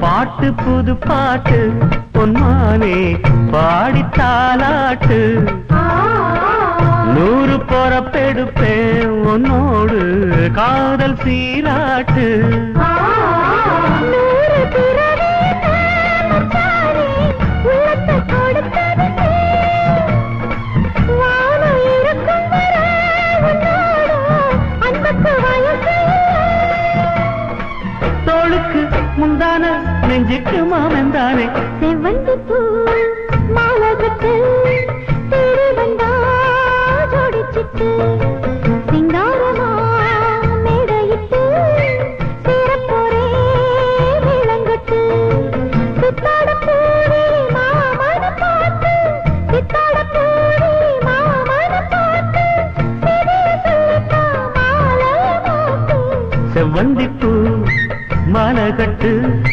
பாட்டு புது பாட்டு பொன்மானே பாடித்தாலாட்டு 100 பொறப்பெடுப்பேன் உன்னோடு காதல் சீராட்டு தோளுக்கு முந்தான நெஞ்சுக்கு மாமந்தானே செவ்வந்தி பூ மாலகத்து தேடி வந்தா ஜோடிச்சிட்டு